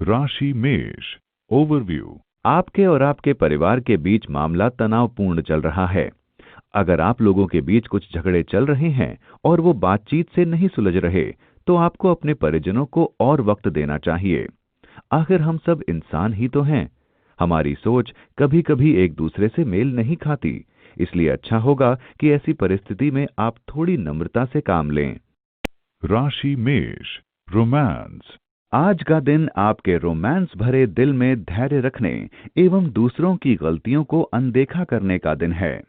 राशि मेष। ओवरव्यू। आपके और आपके परिवार के बीच मामला तनावपूर्ण चल रहा है। अगर आप लोगों के बीच कुछ झगड़े चल रहे हैं और वो बातचीत से नहीं सुलझ रहे, तो आपको अपने परिजनों को और वक्त देना चाहिए। आखिर हम सब इंसान ही तो हैं। हमारी सोच कभी कभी एक दूसरे से मेल नहीं खाती, इसलिए अच्छा होगा कि ऐसी परिस्थिति में आप थोड़ी नम्रता से काम लें। राशि मेष। रोमांस। आज का दिन आपके रोमांस भरे दिल में धैर्य रखने एवं दूसरों की गलतियों को अनदेखा करने का दिन है।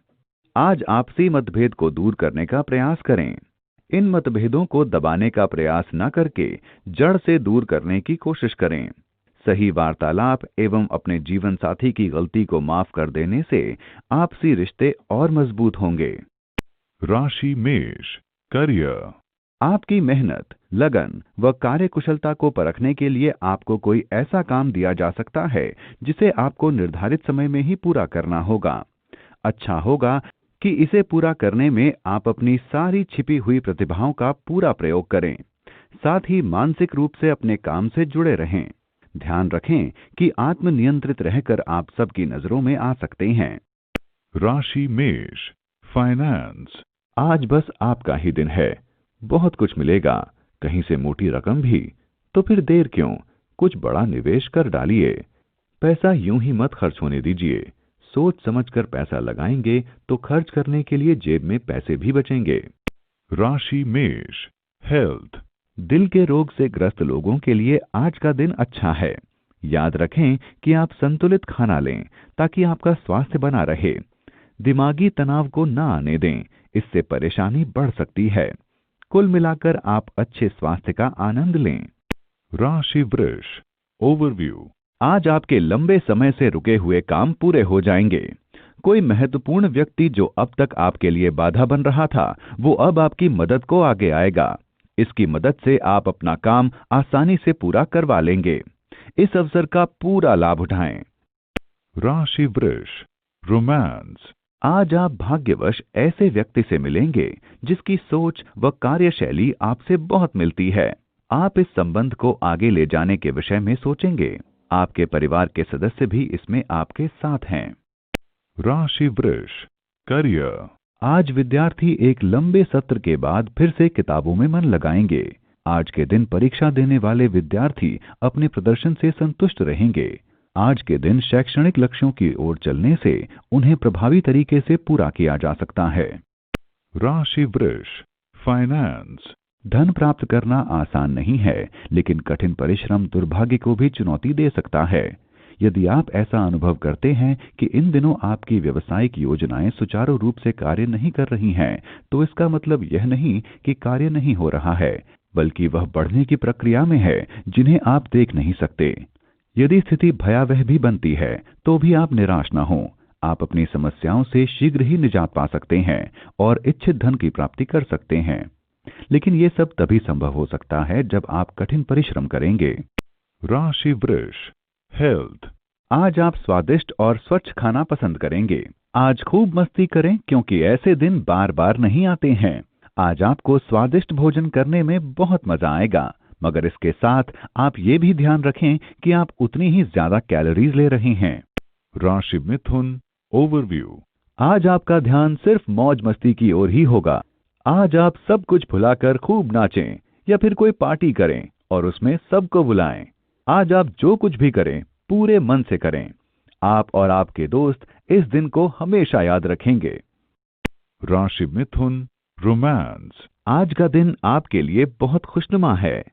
आज आपसी मतभेद को दूर करने का प्रयास करें। इन मतभेदों को दबाने का प्रयास न करके जड़ से दूर करने की कोशिश करें। सही वार्तालाप एवं अपने जीवन साथी की गलती को माफ कर देने से आपसी रिश्ते और मजबूत होंगे। राशि मेष। करियर। आपकी मेहनत, लगन व कार्यकुशलता को परखने के लिए आपको कोई ऐसा काम दिया जा सकता है जिसे आपको निर्धारित समय में ही पूरा करना होगा। अच्छा होगा कि इसे पूरा करने में आप अपनी सारी छिपी हुई प्रतिभाओं का पूरा प्रयोग करें। साथ ही मानसिक रूप से अपने काम से जुड़े रहें। ध्यान रखें कि आत्मनियंत्रित रहकर आप सबकी नजरों में आ सकते हैं। राशि मेष। फाइनेंस। आज बस आपका ही दिन है। बहुत कुछ मिलेगा, कहीं से मोटी रकम भी। तो फिर देर क्यों, कुछ बड़ा निवेश कर डालिए। पैसा यूं ही मत खर्च होने दीजिए। सोच समझकर पैसा लगाएंगे तो खर्च करने के लिए जेब में पैसे भी बचेंगे। राशि मेष। हेल्थ। दिल के रोग से ग्रस्त लोगों के लिए आज का दिन अच्छा है। याद रखें कि आप संतुलित खाना लें ताकि आपका स्वास्थ्य बना रहे। दिमागी तनाव को न आने दें, इससे परेशानी बढ़ सकती है। कुल मिलाकर आप अच्छे स्वास्थ्य का आनंद लें। राशि वृष। ओवरव्यू। आज आपके लंबे समय से रुके हुए काम पूरे हो जाएंगे। कोई महत्वपूर्ण व्यक्ति जो अब तक आपके लिए बाधा बन रहा था, वो अब आपकी मदद को आगे आएगा। इसकी मदद से आप अपना काम आसानी से पूरा करवा लेंगे। इस अवसर का पूरा लाभ उठाएं। राशि वृष। रोमांस। आज आप भाग्यवश ऐसे व्यक्ति से मिलेंगे जिसकी सोच व कार्यशैली आपसे बहुत मिलती है। आप इस संबंध को आगे ले जाने के विषय में सोचेंगे। आपके परिवार के सदस्य भी इसमें आपके साथ हैं। राशि वृष। करियर। आज विद्यार्थी एक लंबे सत्र के बाद फिर से किताबों में मन लगाएंगे। आज के दिन परीक्षा देने वाले विद्यार्थी अपने प्रदर्शन से संतुष्ट रहेंगे। आज के दिन शैक्षणिक लक्ष्यों की ओर चलने से उन्हें प्रभावी तरीके से पूरा किया जा सकता है। राशि वृष। फाइनेंस। धन प्राप्त करना आसान नहीं है, लेकिन कठिन परिश्रम दुर्भाग्य को भी चुनौती दे सकता है। यदि आप ऐसा अनुभव करते हैं कि इन दिनों आपकी व्यावसायिक योजनाएं सुचारू रूप से कार्य नहीं कर रही हैं, तो इसका मतलब यह नहीं कि कार्य नहीं हो रहा है, बल्कि वह बढ़ने की प्रक्रिया में है जिन्हें आप देख नहीं सकते। यदि स्थिति भयावह भी बनती है, तो भी आप निराश न हों। आप अपनी समस्याओं से शीघ्र ही निजात पा सकते हैं और इच्छित धन की प्राप्ति कर सकते हैं। लेकिन ये सब तभी संभव हो सकता है जब आप कठिन परिश्रम करेंगे। राशि वृष। हेल्थ। आज आप स्वादिष्ट और स्वच्छ खाना पसंद करेंगे। आज खूब मस्ती करें क्योंकि ऐसे दिन बार बार नहीं आते हैं। आज आपको स्वादिष्ट भोजन करने में बहुत मजा आएगा, मगर इसके साथ आप ये भी ध्यान रखें कि आप उतनी ही ज्यादा कैलोरीज ले रहे हैं। राशि मिथुन। ओवरव्यू। आज आपका ध्यान सिर्फ मौज मस्ती की ओर ही होगा। आज आप सब कुछ भुलाकर खूब नाचें या फिर कोई पार्टी करें और उसमें सबको बुलाएं। आज आप जो कुछ भी करें पूरे मन से करें। आप और आपके दोस्त इस दिन को हमेशा याद रखेंगे। राशि मिथुन। रोमांस। आज का दिन आपके लिए बहुत खुशनुमा है।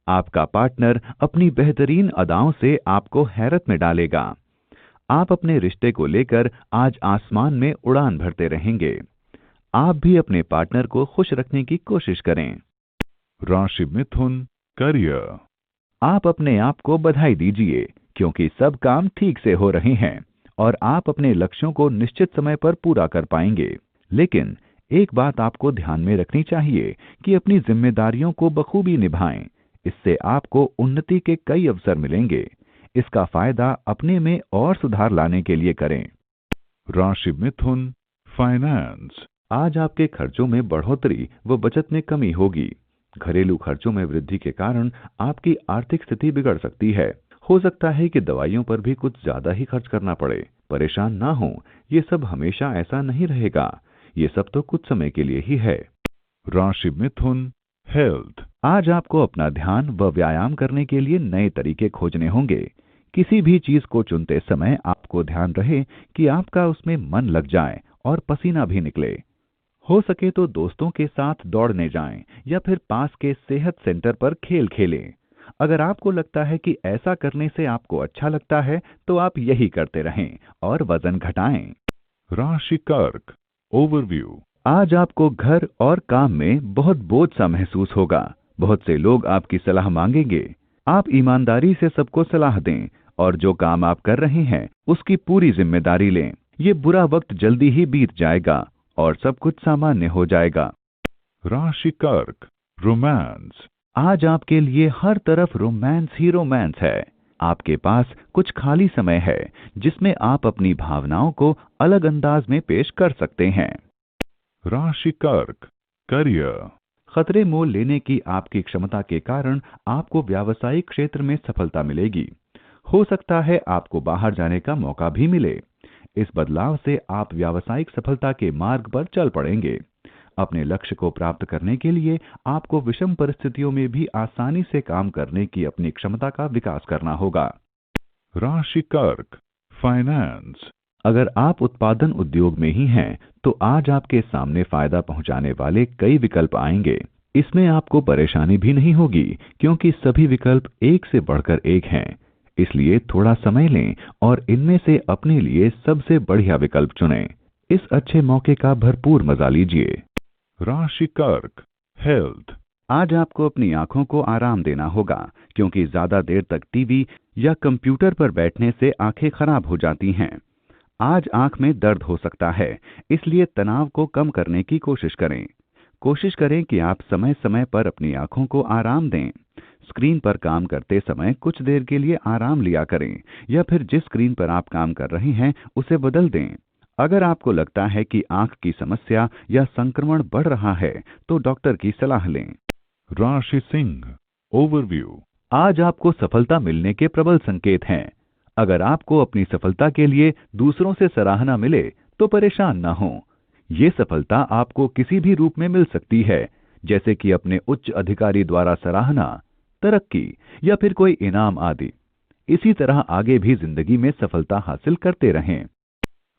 आपका पार्टनर अपनी बेहतरीन अदाओं से आपको हैरत में डालेगा। आप अपने रिश्ते को लेकर आज आसमान में उड़ान भरते रहेंगे। आप भी अपने पार्टनर को खुश रखने की कोशिश करें। राशि मिथुन। करियर। आप अपने आप को बधाई दीजिए क्योंकि सब काम ठीक से हो रहे हैं और आप अपने लक्ष्यों को निश्चित समय पर पूरा कर पाएंगे। लेकिन एक बात आपको ध्यान में रखनी चाहिए कि अपनी जिम्मेदारियों को बखूबी निभाएं। इससे आपको उन्नति के कई अवसर मिलेंगे। इसका फायदा अपने में और सुधार लाने के लिए करें। राशि मिथुन। फाइनेंस। आज आपके खर्चों में बढ़ोतरी व बचत में कमी होगी। घरेलू खर्चों में वृद्धि के कारण आपकी आर्थिक स्थिति बिगड़ सकती है। हो सकता है कि दवाइयों पर भी कुछ ज्यादा ही खर्च करना पड़े। परेशान ना हो, ये सब हमेशा ऐसा नहीं रहेगा। ये सब तो कुछ समय के लिए ही है। राशि मिथुन हेल्थ। आज आपको अपना ध्यान व व्यायाम करने के लिए नए तरीके खोजने होंगे। किसी भी चीज को चुनते समय आपको ध्यान रहे कि आपका उसमें मन लग जाए और पसीना भी निकले। हो सके तो दोस्तों के साथ दौड़ने जाएं या फिर पास के सेहत सेंटर पर खेल खेलें। अगर आपको लगता है कि ऐसा करने से आपको अच्छा लगता है, तो आप यही करते रहें और वजन घटाएं। राशि कर्क ओवरव्यू। आज आपको घर और काम में बहुत बोझ सा महसूस होगा। बहुत से लोग आपकी सलाह मांगेंगे। आप ईमानदारी से सबको सलाह दें और जो काम आप कर रहे हैं उसकी पूरी जिम्मेदारी लें। ये बुरा वक्त जल्दी ही बीत जाएगा और सब कुछ सामान्य हो जाएगा। राशि कर्क रोमांस। आज आपके लिए हर तरफ रोमांस ही रोमांस है। आपके पास कुछ खाली समय है जिसमें आप अपनी भावनाओं को अलग अंदाज में पेश कर सकते हैं। राशि कर्क करियर। खतरे मोल लेने की आपकी क्षमता के कारण आपको व्यावसायिक क्षेत्र में सफलता मिलेगी। हो सकता है आपको बाहर जाने का मौका भी मिले। इस बदलाव से आप व्यावसायिक सफलता के मार्ग पर चल पड़ेंगे। अपने लक्ष्य को प्राप्त करने के लिए आपको विषम परिस्थितियों में भी आसानी से काम करने की अपनी क्षमता का विकास करना होगा। राशि कर्क फाइनेंस। अगर आप उत्पादन उद्योग में ही हैं, तो आज आपके सामने फायदा पहुंचाने वाले कई विकल्प आएंगे। इसमें आपको परेशानी भी नहीं होगी क्योंकि सभी विकल्प एक से बढ़कर एक हैं। इसलिए थोड़ा समय लें और इनमें से अपने लिए सबसे बढ़िया विकल्प चुनें। इस अच्छे मौके का भरपूर मजा लीजिए। राशि कर्क हेल्थ। आज आपको अपनी आंखों को आराम देना होगा क्योंकि ज्यादा देर तक टीवी या कंप्यूटर पर बैठने से आंखें खराब हो जाती हैं। आज आंख में दर्द हो सकता है, इसलिए तनाव को कम करने की कोशिश करें। कोशिश करें कि आप समय समय पर अपनी आंखों को आराम दें। स्क्रीन पर काम करते समय कुछ देर के लिए आराम लिया करें या फिर जिस स्क्रीन पर आप काम कर रहे हैं उसे बदल दें। अगर आपको लगता है कि आंख की समस्या या संक्रमण बढ़ रहा है, तो डॉक्टर की सलाह लें। राशि सिंह ओवरव्यू। आज आपको सफलता मिलने के प्रबल संकेत हैं। अगर आपको अपनी सफलता के लिए दूसरों से सराहना मिले, तो परेशान न हो। ये सफलता आपको किसी भी रूप में मिल सकती है, जैसे कि अपने उच्च अधिकारी द्वारा सराहना, तरक्की या फिर कोई इनाम आदि। इसी तरह आगे भी जिंदगी में सफलता हासिल करते रहें।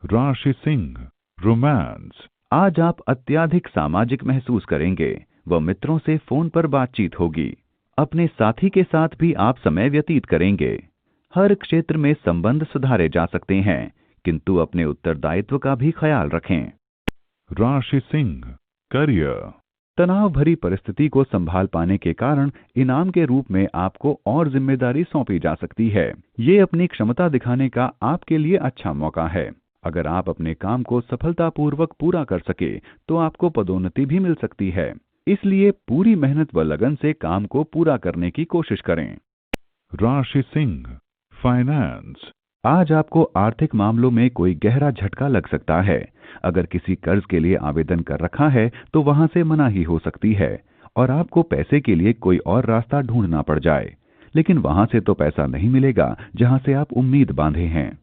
राशि सिंह रोमांस। आज आप अत्यधिक सामाजिक महसूस करेंगे व मित्रों से फोन पर बातचीत होगी। अपने साथी के साथ भी आप समय व्यतीत करेंगे। हर क्षेत्र में संबंध सुधारे जा सकते हैं, किंतु अपने उत्तरदायित्व का भी ख्याल रखें। राशि सिंह करियर। तनाव भरी परिस्थिति को संभाल पाने के कारण इनाम के रूप में आपको और जिम्मेदारी सौंपी जा सकती है। ये अपनी क्षमता दिखाने का आपके लिए अच्छा मौका है। अगर आप अपने काम को सफलतापूर्वक पूरा कर सके, तो आपको पदोन्नति भी मिल सकती है। इसलिए पूरी मेहनत व लगन से काम को पूरा करने की कोशिश करें। राशि सिंह फाइनेंस। आज आपको आर्थिक मामलों में कोई गहरा झटका लग सकता है। अगर किसी कर्ज के लिए आवेदन कर रखा है, तो वहां से मनाही हो सकती है और आपको पैसे के लिए कोई और रास्ता ढूंढना पड़ जाए। लेकिन वहां से तो पैसा नहीं मिलेगा जहां से आप उम्मीद बांधे हैं।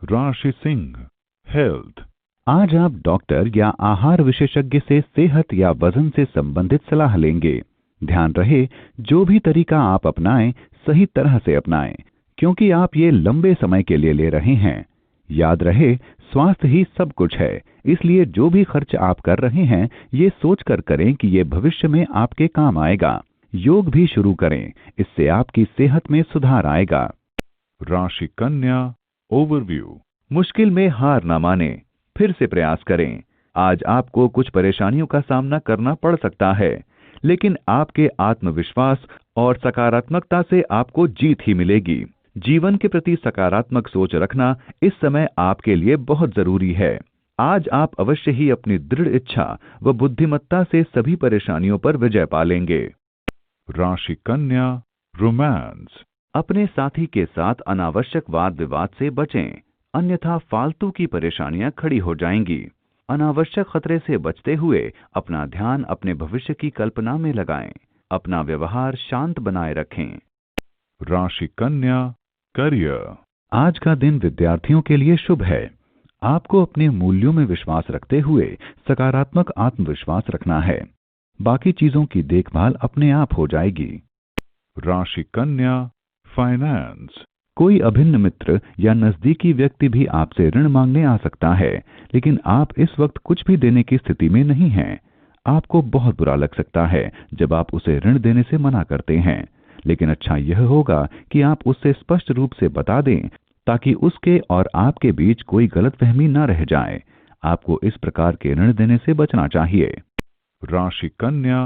राशि सिंह हेल्थ। आज आप डॉक्टर या आहार विशेषज्ञ से सेहत या वजन से संबंधित सलाह लेंगे। ध्यान रहे, जो भी तरीका आप अपनाएं, सही तरह से अपनाएं, क्योंकि आप ये लंबे समय के लिए ले रहे हैं। याद रहे, स्वास्थ्य ही सब कुछ है, इसलिए जो भी खर्च आप कर रहे हैं, ये सोचकर करें कि ये भविष्य में आपके काम आएगा। योग भी शुरू करें, इससे आपकी सेहत में सुधार आएगा। राशि कन्या ओवरव्यू। मुश्किल में हार न माने, फिर से प्रयास करें। आज आपको कुछ परेशानियों का सामना करना पड़ सकता है, लेकिन आपके आत्मविश्वास और सकारात्मकता से आपको जीत ही मिलेगी। जीवन के प्रति सकारात्मक सोच रखना इस समय आपके लिए बहुत जरूरी है। आज आप अवश्य ही अपनी दृढ़ इच्छा व बुद्धिमत्ता से सभी परेशानियों पर विजय पा लेंगे। राशि कन्या रोमांस। अपने साथी के साथ अनावश्यक वाद विवाद से बचें, अन्यथा फालतू की परेशानियां खड़ी हो जाएंगी। अनावश्यक खतरे से बचते हुए अपना ध्यान अपने भविष्य की कल्पना में लगाएं। अपना व्यवहार शांत बनाए रखें। राशि कन्या career, आज का दिन विद्यार्थियों के लिए शुभ है। आपको अपने मूल्यों में विश्वास रखते हुए सकारात्मक आत्मविश्वास रखना है। बाकी चीजों की देखभाल अपने आप हो जाएगी। Rashi Kanya, finance, कोई अभिन्न मित्र या नजदीकी व्यक्ति भी आपसे ऋण मांगने आ सकता है, लेकिन आप इस वक्त कुछ भी देने की स्थिति में नहीं हैं। आपको बहुत बुरा लग सकता है जब आप उसे ऋण देने से मना करते हैं, लेकिन अच्छा यह होगा कि आप उससे स्पष्ट रूप से बता दें ताकि उसके और आपके बीच कोई गलतफहमी न रह जाए। आपको इस प्रकार के ऋण देने से बचना चाहिए। Rashi Kanya,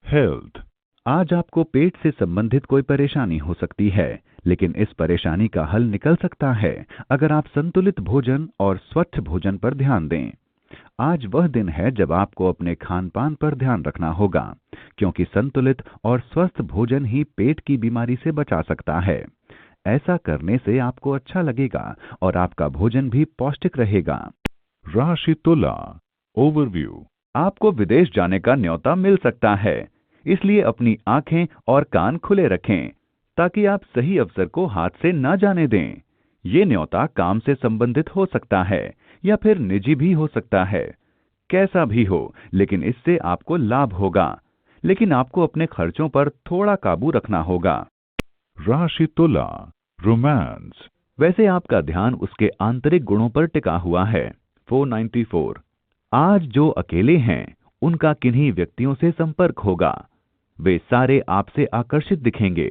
health, आज आपको पेट से संबंधित कोई परेशानी हो सकती है, लेकिन इस परेशानी का हल निकल सकता है अगर आप संतुलित भोजन और स्वच्छ भोजन पर ध्यान दें। आज वह दिन है जब आपको अपने खान पान पर ध्यान रखना होगा, क्योंकि संतुलित और स्वस्थ भोजन ही पेट की बीमारी से बचा सकता है। ऐसा करने से आपको अच्छा लगेगा और आपका भोजन भी पौष्टिक रहेगा। Rashi Tula, overview, आपको विदेश जाने का न्योता मिल सकता है, इसलिए अपनी आंखें और कान खुले रखें ताकि आप सही अवसर को हाथ से न जाने दें। ये न्योता काम से संबंधित हो सकता है या फिर निजी भी हो सकता है। कैसा भी हो, लेकिन इससे आपको लाभ होगा, लेकिन आपको अपने खर्चों पर थोड़ा काबू रखना होगा। Rashi Tula, romance, वैसे आपका ध्यान उसके आंतरिक गुणों पर टिका हुआ है। 494। आज जो अकेले हैं उनका किन्हीं व्यक्तियों से संपर्क होगा। वे सारे आपसे आकर्षित दिखेंगे।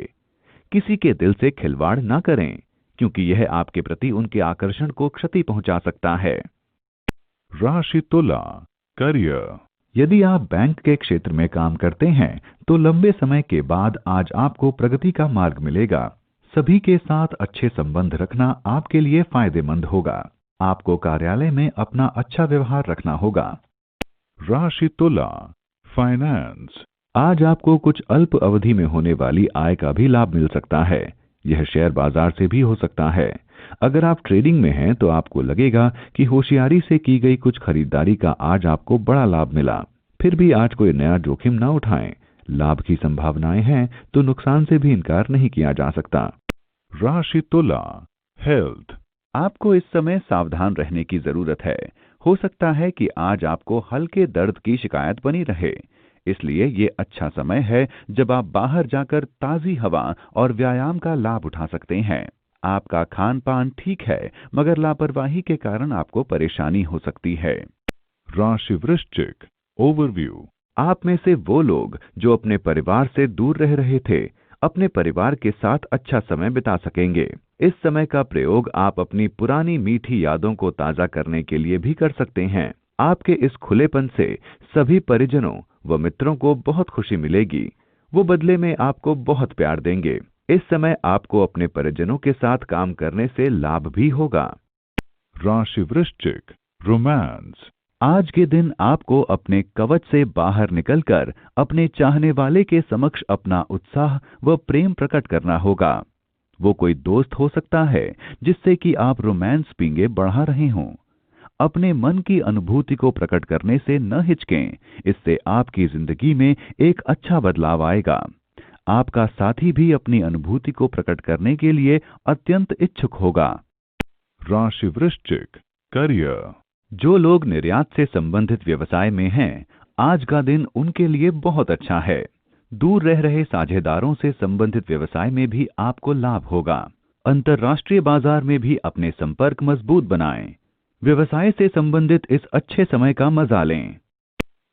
किसी के दिल से खिलवाड़ न करें, क्योंकि यह आपके प्रति उनके आकर्षण को क्षति पहुंचा सकता है। Rashi Tula, career, यदि आप बैंक के क्षेत्र में काम करते हैं तो लंबे समय के बाद आज आपको प्रगति का मार्ग मिलेगा। सभी के साथ अच्छे संबंध रखना आपके लिए फायदेमंद होगा। आपको कार्यालय में अपना अच्छा व्यवहार रखना होगा। Rashi Tula, finance, आज आपको कुछ अल्प अवधि में होने वाली आय का भी लाभ मिल सकता है। यह शेयर बाजार से भी हो सकता है। अगर आप ट्रेडिंग में हैं तो आपको लगेगा कि होशियारी से की गई कुछ खरीदारी का आज आपको बड़ा लाभ मिला। फिर भी आज कोई नया जोखिम न उठाएं। लाभ की संभावनाएं हैं तो नुकसान से भी इनकार नहीं किया जा सकता। Rashi Tula, health, आपको इस समय सावधान रहने की जरूरत है। हो सकता है कि आज आपको हल्के दर्द की शिकायत बनी रहे, इसलिए ये अच्छा समय है जब आप बाहर जाकर ताजी हवा और व्यायाम का लाभ उठा सकते हैं। आपका खान पान ठीक है, मगर लापरवाही के कारण आपको परेशानी हो सकती है। Rashi Vrishchik, overview, आप में से वो लोग जो अपने परिवार से दूर रह रहे थे, अपने परिवार के साथ अच्छा समय बिता सकेंगे। इस समय का प्रयोग आप अपनी पुरानी मीठी यादों को ताजा करने के लिए भी कर सकते हैं। आपके इस खुलेपन से सभी परिजनों व मित्रों को बहुत खुशी मिलेगी। वो बदले में आपको बहुत प्यार देंगे। इस समय आपको अपने परिजनों के साथ काम करने से लाभ भी होगा। Rashi Vrishchik, romance, आज के दिन आपको अपने कवच से बाहर निकलकर अपने चाहने वाले के समक्ष अपना उत्साह व प्रेम प्रकट करना होगा। वो कोई दोस्त हो सकता है जिससे कि आप रोमांस पींगे बढ़ा रहे हों। अपने मन की अनुभूति को प्रकट करने से न हिचकें, इससे आपकी जिंदगी में एक अच्छा बदलाव आएगा। आपका साथी भी अपनी अनुभूति को प्रकट करने के लिए अत्यंत इच्छुक होगा। Rashi Vrishchik, career, जो लोग निर्यात से संबंधित व्यवसाय में हैं, आज का दिन उनके लिए बहुत अच्छा है। दूर रह रहे साझेदारों से संबंधित व्यवसाय में भी आपको लाभ होगा। अंतर्राष्ट्रीय बाजार में भी अपने संपर्क मजबूत बनाएं। व्यवसाय से संबंधित इस अच्छे समय का मजा लें।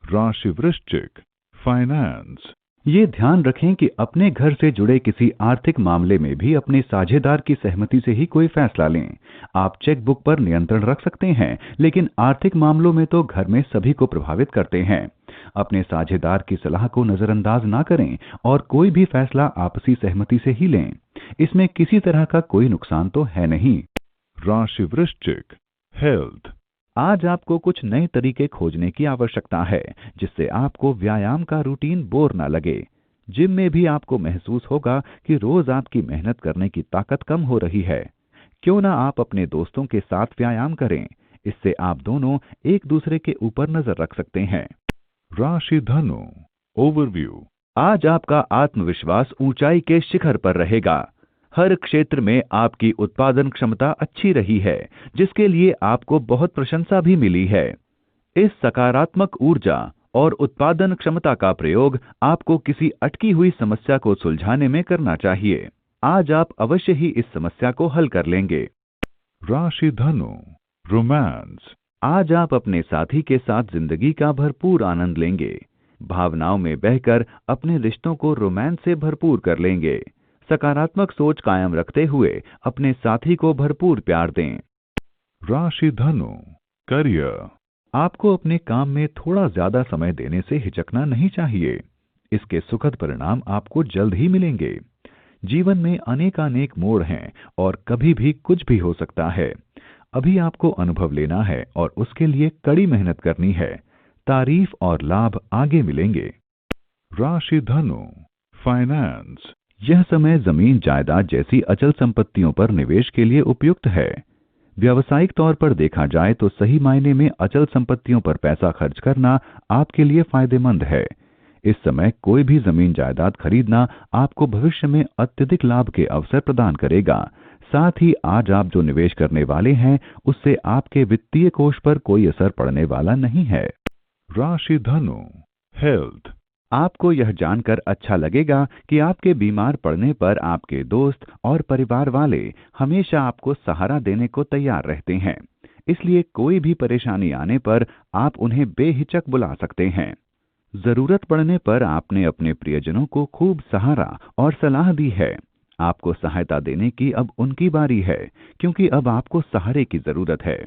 Rashi Vrishchik, finance, ये ध्यान रखें कि अपने घर से जुड़े किसी आर्थिक मामले में भी अपने साझेदार की सहमति से ही कोई फैसला लें। आप चेक बुक पर नियंत्रण रख सकते हैं, लेकिन आर्थिक मामलों में तो घर में सभी को प्रभावित करते हैं। अपने साझेदार की सलाह को नजरअंदाज ना करें और कोई भी फैसला आपसी सहमति से ही लें। इसमें किसी तरह का कोई नुकसान तो है नहीं। Rashi Vrishchik, health, आज आपको कुछ नए तरीके खोजने की आवश्यकता है जिससे आपको व्यायाम का रूटीन बोर ना लगे। जिम में भी आपको महसूस होगा कि रोज आपकी मेहनत करने की ताकत कम हो रही है। क्यों ना आप अपने दोस्तों के साथ व्यायाम करें, इससे आप दोनों एक दूसरे के ऊपर नजर रख सकते हैं। Rashi Dhanu, overview, आज आपका आत्मविश्वास ऊंचाई के शिखर पर रहेगा। हर क्षेत्र में आपकी उत्पादन क्षमता अच्छी रही है, जिसके लिए आपको बहुत प्रशंसा भी मिली है। इस सकारात्मक ऊर्जा और उत्पादन क्षमता का प्रयोग आपको किसी अटकी हुई समस्या को सुलझाने में करना चाहिए। आज आप अवश्य ही इस समस्या को हल कर लेंगे। राशि धनु, रोमांस। आज आप अपने साथी के साथ जिंदगी का भरपूर आनंद लेंगे। भावनाओं में बहकर अपने रिश्तों को रोमांस से भरपूर कर लेंगे। सकारात्मक सोच कायम रखते हुए अपने साथी को भरपूर प्यार दें। राशि धनु, करियर। आपको अपने काम में थोड़ा ज्यादा समय देने से हिचकना नहीं चाहिए। इसके सुखद परिणाम आपको जल्द ही मिलेंगे। जीवन में अनेकानेक मोड़ हैं और कभी भी कुछ भी हो सकता है। अभी आपको अनुभव लेना है और उसके लिए कड़ी मेहनत करनी है। तारीफ और लाभ आगे मिलेंगे। राशि धनु, फाइनेंस। यह समय जमीन जायदाद जैसी अचल संपत्तियों पर निवेश के लिए उपयुक्त है। व्यावसायिक तौर पर देखा जाए तो सही मायने में अचल संपत्तियों पर पैसा खर्च करना आपके लिए फायदेमंद है। इस समय कोई भी जमीन जायदाद खरीदना आपको भविष्य में अत्यधिक लाभ के अवसर प्रदान करेगा। साथ ही आज आप जो निवेश करने वाले हैं उससे आपके वित्तीय कोष पर कोई असर पड़ने वाला नहीं है। राशि धनु, हेल्थ। आपको यह जानकर अच्छा लगेगा कि आपके बीमार पड़ने पर आपके दोस्त और परिवार वाले हमेशा आपको सहारा देने को तैयार रहते हैं। इसलिए कोई भी परेशानी आने पर आप उन्हें बेहिचक बुला सकते हैं। जरूरत पड़ने पर आपने अपने प्रियजनों को खूब सहारा और सलाह दी है। आपको सहायता देने की अब उनकी बारी है, क्योंकि अब आपको सहारे की जरूरत है।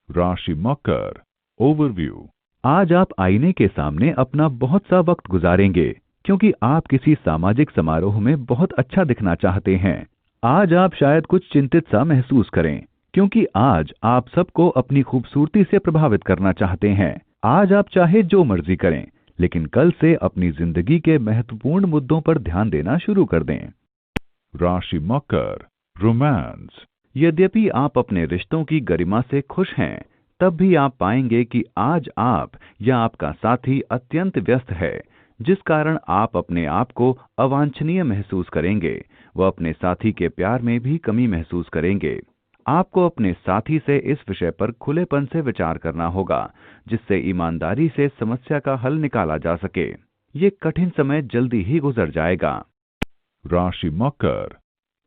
राशि मकर, ओवरव्यू। आज आप आईने के सामने अपना बहुत सा वक्त गुजारेंगे, क्योंकि आप किसी सामाजिक समारोह में बहुत अच्छा दिखना चाहते हैं। आज आप शायद कुछ चिंतित सा महसूस करें, क्योंकि आज आप सबको अपनी खूबसूरती से प्रभावित करना चाहते हैं। आज आप चाहे जो मर्जी करें, लेकिन कल से अपनी जिंदगी के महत्वपूर्ण मुद्दों पर ध्यान देना शुरू कर दें। राशि मकर, रोमांस। यद्यपि आप अपने रिश्तों की गरिमा से खुश हैं, तब भी आप पाएंगे कि आज आप या आपका साथी अत्यंत व्यस्त है, जिस कारण आप अपने आप को अवांछनीय महसूस करेंगे व अपने साथी के प्यार में भी कमी महसूस करेंगे। आपको अपने साथी से इस विषय पर खुलेपन से विचार करना होगा, जिससे ईमानदारी से समस्या का हल निकाला जा सके। ये कठिन समय जल्दी ही गुजर जाएगा। राशि मकर,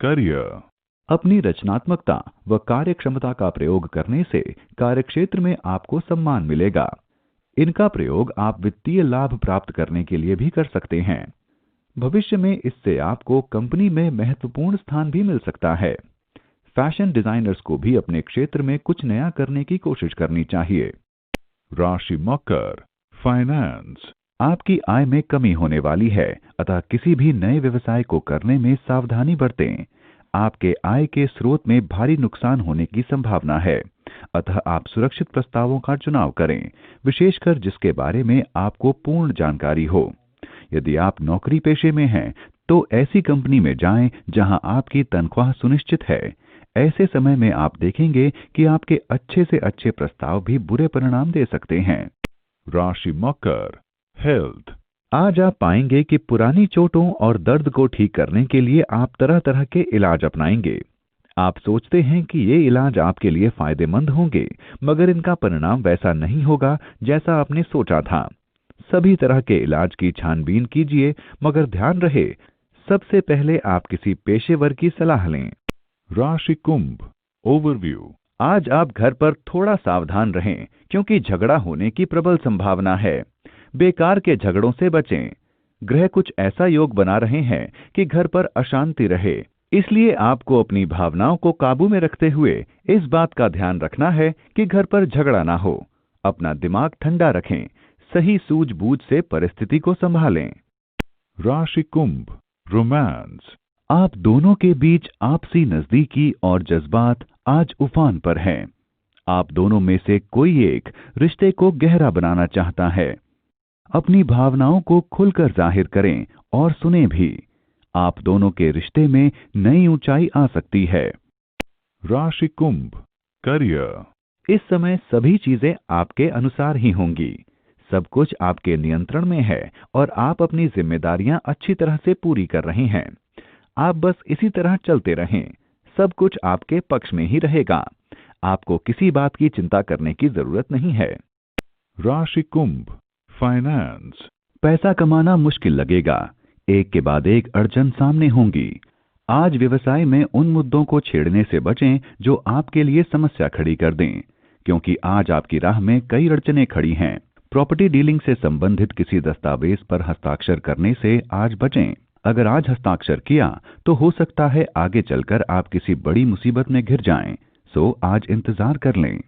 करियर। अपनी रचनात्मकता व कार्यक्षमता का प्रयोग करने से कार्यक्षेत्र में आपको सम्मान मिलेगा। इनका प्रयोग आप वित्तीय लाभ प्राप्त करने के लिए भी कर सकते हैं। भविष्य में इससे आपको कंपनी में महत्वपूर्ण स्थान भी मिल सकता है। फैशन डिजाइनर्स को भी अपने क्षेत्र में कुछ नया करने की कोशिश करनी चाहिए। राशि मकर, फाइनेंस। आपकी आय में कमी होने वाली है, अतः किसी भी नए व्यवसाय को करने में सावधानी बरतें। आपके आय के स्रोत में भारी नुकसान होने की संभावना है, अतः आप सुरक्षित प्रस्तावों का चुनाव करें, विशेषकर जिसके बारे में आपको पूर्ण जानकारी हो। यदि आप नौकरी पेशे में हैं, तो ऐसी कंपनी में जाएं जहां आपकी तनख्वाह सुनिश्चित है। ऐसे समय में आप देखेंगे कि आपके अच्छे से अच्छे प्रस्ताव भी बुरे परिणाम दे सकते हैं। राशि मकर, हेल्थ। आज आप पाएंगे कि पुरानी चोटों और दर्द को ठीक करने के लिए आप तरह तरह के इलाज अपनाएंगे। आप सोचते हैं कि ये इलाज आपके लिए फायदेमंद होंगे, मगर इनका परिणाम वैसा नहीं होगा जैसा आपने सोचा था। सभी तरह के इलाज की छानबीन कीजिए, मगर ध्यान रहे सबसे पहले आप किसी पेशेवर की सलाह लें। राशि कुंभ, ओवरव्यू। आज आप घर पर थोड़ा सावधान रहें, क्योंकि झगड़ा होने की प्रबल संभावना है। बेकार के झगड़ों से बचें। ग्रह कुछ ऐसा योग बना रहे हैं कि घर पर अशांति रहे, इसलिए आपको अपनी भावनाओं को काबू में रखते हुए इस बात का ध्यान रखना है कि घर पर झगड़ा ना हो। अपना दिमाग ठंडा रखें, सही सूझबूझ से परिस्थिति को संभालें। राशि कुंभ, रोमांस। आप दोनों के बीच आपसी नजदीकी और जज्बात आज उफान पर हैं। आप दोनों में से कोई एक रिश्ते को गहरा बनाना चाहता है। अपनी भावनाओं को खुलकर जाहिर करें और सुनें भी। आप दोनों के रिश्ते में नई ऊंचाई आ सकती है। राशि कुंभ, करियर। इस समय सभी चीजें आपके अनुसार ही होंगी। सब कुछ आपके नियंत्रण में है और आप अपनी जिम्मेदारियां अच्छी तरह से पूरी कर रहे हैं। आप बस इसी तरह चलते रहें, सब कुछ आपके पक्ष में ही रहेगा। आपको किसी बात की चिंता करने की जरूरत नहीं है। राशि कुंभ, फाइनेंस। पैसा कमाना मुश्किल लगेगा, एक के बाद एक अड़चन सामने होंगी। आज व्यवसाय में उन मुद्दों को छेड़ने से बचें जो आपके लिए समस्या खड़ी कर दें, क्योंकि आज आपकी राह में कई अड़चनें खड़ी हैं। प्रॉपर्टी डीलिंग से संबंधित किसी दस्तावेज पर हस्ताक्षर करने से आज बचें। अगर आज हस्ताक्षर किया तो हो सकता है आगे चलकर आप किसी बड़ी मुसीबत में घिर जाएं, सो आज इंतजार कर लें।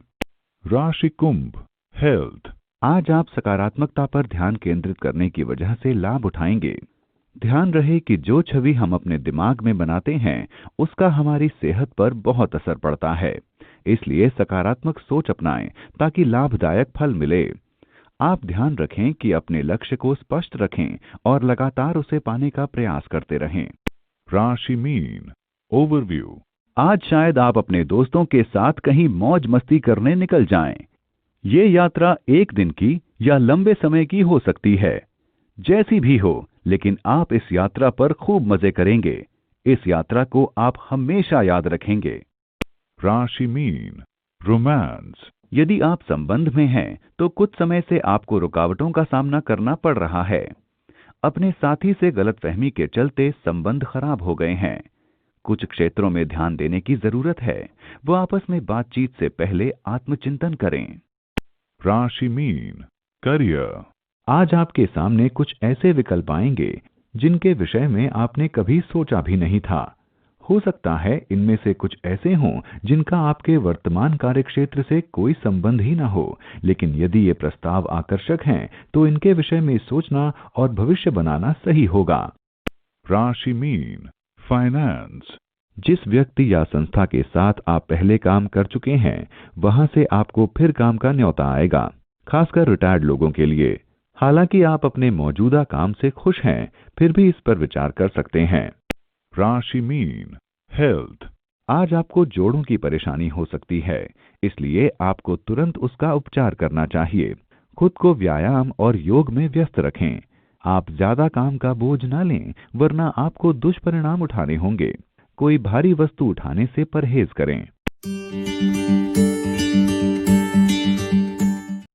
राशि कुंभ, हेल्थ। आज आप सकारात्मकता पर ध्यान केंद्रित करने की वजह से लाभ उठाएंगे। ध्यान रहे कि जो छवि हम अपने दिमाग में बनाते हैं उसका हमारी सेहत पर बहुत असर पड़ता है, इसलिए सकारात्मक सोच अपनाएं ताकि लाभदायक फल मिले। आप ध्यान रखें कि अपने लक्ष्य को स्पष्ट रखें और लगातार उसे पाने का प्रयास करते रहें। राशि मीन, ओवरव्यू। आज शायद आप अपने दोस्तों के साथ कहीं मौज मस्ती करने निकल जाएं। ये यात्रा एक दिन की या लंबे समय की हो सकती है, जैसी भी हो, लेकिन आप इस यात्रा पर खूब मजे करेंगे। इस यात्रा को आप हमेशा याद रखेंगे। राशि मीन, रोमांस। यदि आप संबंध में हैं तो कुछ समय से आपको रुकावटों का सामना करना पड़ रहा है। अपने साथी से गलतफहमी के चलते संबंध खराब हो गए हैं। कुछ क्षेत्रों में ध्यान देने की जरूरत है, वो आपस में बातचीत से पहले आत्मचिंतन करें। राशि मीन, करियर। आज आपके सामने कुछ ऐसे विकल्प आएंगे जिनके विषय में आपने कभी सोचा भी नहीं था। हो सकता है इनमें से कुछ ऐसे हों जिनका आपके वर्तमान कार्यक्षेत्र से कोई संबंध ही ना हो, लेकिन यदि ये प्रस्ताव आकर्षक हैं तो इनके विषय में सोचना और भविष्य बनाना सही होगा। राशि मीन, फाइनेंस। जिस व्यक्ति या संस्था के साथ आप पहले काम कर चुके हैं वहां से आपको फिर काम का न्योता आएगा, खासकर रिटायर्ड लोगों के लिए। हालांकि आप अपने मौजूदा काम से खुश हैं, फिर भी इस पर विचार कर सकते हैं। राशि मीन, हेल्थ। आज आपको जोड़ों की परेशानी हो सकती है, इसलिए आपको तुरंत उसका उपचार करना चाहिए। खुद को व्यायाम और योग में व्यस्त रखें। आप ज्यादा काम का बोझ ना लें, वरना आपको दुष्परिणाम उठाने होंगे। कोई भारी वस्तु उठाने से परहेज करें।